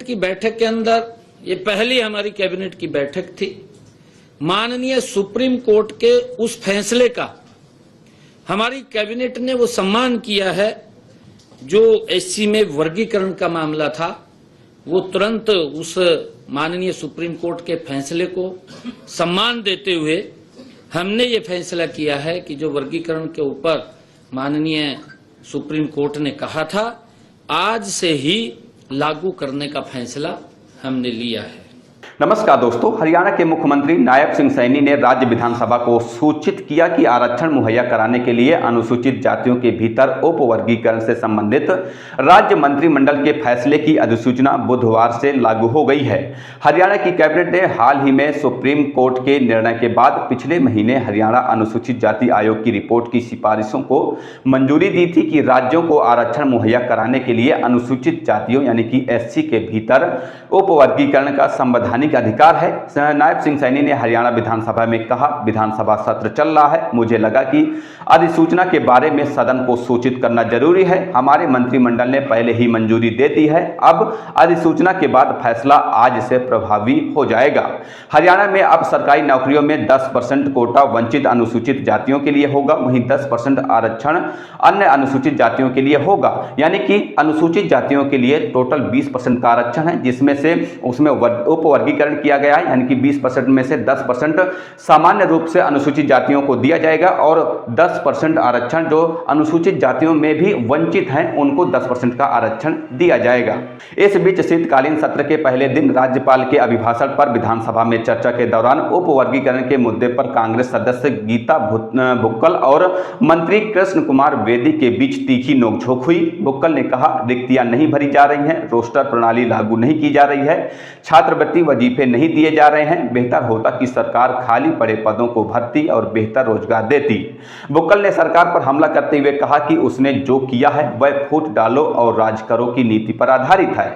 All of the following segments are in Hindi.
की बैठक के अंदर ये पहली हमारी कैबिनेट की बैठक थी। माननीय सुप्रीम कोर्ट के उस फैसले का हमारी कैबिनेट ने वो सम्मान किया है जो एससी में वर्गीकरण का मामला था। वो तुरंत उस माननीय सुप्रीम कोर्ट के फैसले को सम्मान देते हुए हमने ये फैसला किया है कि जो वर्गीकरण के ऊपर माननीय सुप्रीम कोर्ट ने कहा था, आज से ही लागू करने का फैसला हमने लिया है। नमस्कार दोस्तों, हरियाणा के मुख्यमंत्री नायब सिंह सैनी ने राज्य विधानसभा को सूचित किया कि आरक्षण मुहैया कराने के लिए अनुसूचित जातियों के भीतर उप वर्गीकरण से संबंधित राज्य मंत्रिमंडल के फैसले की अधिसूचना बुधवार से लागू हो गई है। हरियाणा की कैबिनेट ने हाल ही में सुप्रीम कोर्ट के निर्णय के बाद पिछले महीने हरियाणा अनुसूचित जाति आयोग की रिपोर्ट की सिफारिशों को मंजूरी दी थी कि राज्यों को आरक्षण मुहैया कराने के लिए अनुसूचित जातियों यानी कि एससी के भीतर उप वर्गीकरण का संवैधानिक अधिकार है। नायब सिंह सैनी ने हरियाणा विधानसभा में कहा, विधानसभा सत्र चल रहा है, मुझे लगा कि अधिसूचना के बारे में सदन को सूचित करना जरूरी है। हमारे मंत्रिमंडल ने पहले ही मंजूरी दे दी है। अब अधिसूचना के बाद फैसला आज से प्रभावी हो जाएगा। हरियाणा में अब सरकारी नौकरियों में 10% कोटा वंचित अनुसूचित जातियों के लिए होगा, वहीं 10% आरक्षण अन्य अनुसूचित जातियों के लिए होगा। यानी कि अनुसूचित जातियों के लिए टोटल 20% का आरक्षण है, जिसमें से उसमें उप वर्गीकरण किया गया है। यानी कि 20% में से 10% सामान्य रूप से अनुसूचित जातियों को दिया जाएगा और 10% आरक्षण जो अनुसूचित जातियों में भी वंचित हैं उनको 10% का आरक्षण दिया जाएगा। इस बीच शीतकालीन सत्र के पहले दिन राज्यपाल के अभिभाषण पर विधानसभा में चर्चा के दौरान उप वर्गीकरण के मुद्दे पर कांग्रेस सदस्य गीता भुक्कल और मंत्री कृष्ण कुमार बेदी के बीच तीखी नोकझोंक हुई। भुक्कल ने कहा, रिक्तियां नहीं भरी जा रही हैं, रोस्टर प्रणाली लागू नहीं की जा रही है, छात्रवृत्ति वजीफे नहीं दिए जा रहे हैं। बेहतर होता कि सरकार खाली पड़े पदों को भरती और बेहतर रोजगार देती। भुक्कल ने सरकार पर हमला करते हुए कहा कि उसने जो किया है वह फूट डालो और राज करो की नीति पर आधारित है।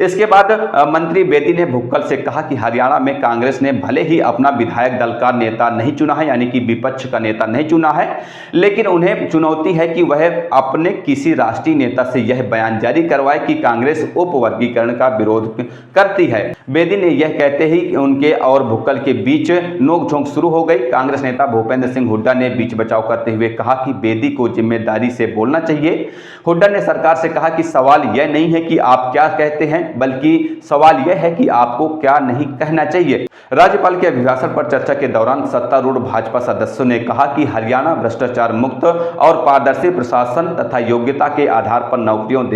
इसके बाद मंत्री बेदी ने भुक्कल से कहा कि हरियाणा में कांग्रेस ने भले ही अपना विधायक दल का नेता नहीं चुना है, यानी कि विपक्ष का नेता नहीं चुना है, लेकिन उन्हें चुनौती है कि वह अपने किसी राष्ट्रीय नेता से यह बयान जारी करवाए कि कांग्रेस उप वर्गीकरण का विरोध करती है। बेदी ने यह कहते ही उनके और भुक्कल के बीच नोकझोंक शुरू हो गई। कांग्रेस नेता भूपेंद्र सिंह हुड्डा ने बीच बचाव करते हुए कहा कि बेदी को जिम्मेदारी से बोलना चाहिए। हुड्डा ने सरकार से कहा कि सवाल यह नहीं है कि आप क्या कहते हैं, बल्कि सवाल यह है कि आपको क्या नहीं कहना चाहिए। राज्यपाल के अभिभाषण पर चर्चा के दौरान सत्तारूढ़ भाजपा सदस्यों ने कहा कि हरियाणा भ्रष्टाचार मुक्त और पारदर्शी प्रशासन तथा योग्यता के आधार पर नौकरियां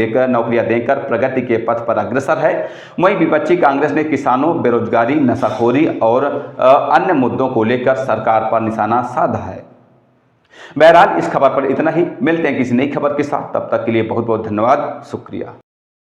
देकर प्रगति के पथ पर अग्रसर है। वहीं विपक्षी कांग्रेस ने किसानों, बेरोजगारी, नशाखोरी और अन्य मुद्दों को लेकर सरकार पर निशाना साधा है। बहरहाल इस खबर पर इतना ही। मिलते हैं किसी नई खबर के साथ, तब तक के लिए बहुत बहुत धन्यवाद, शुक्रिया।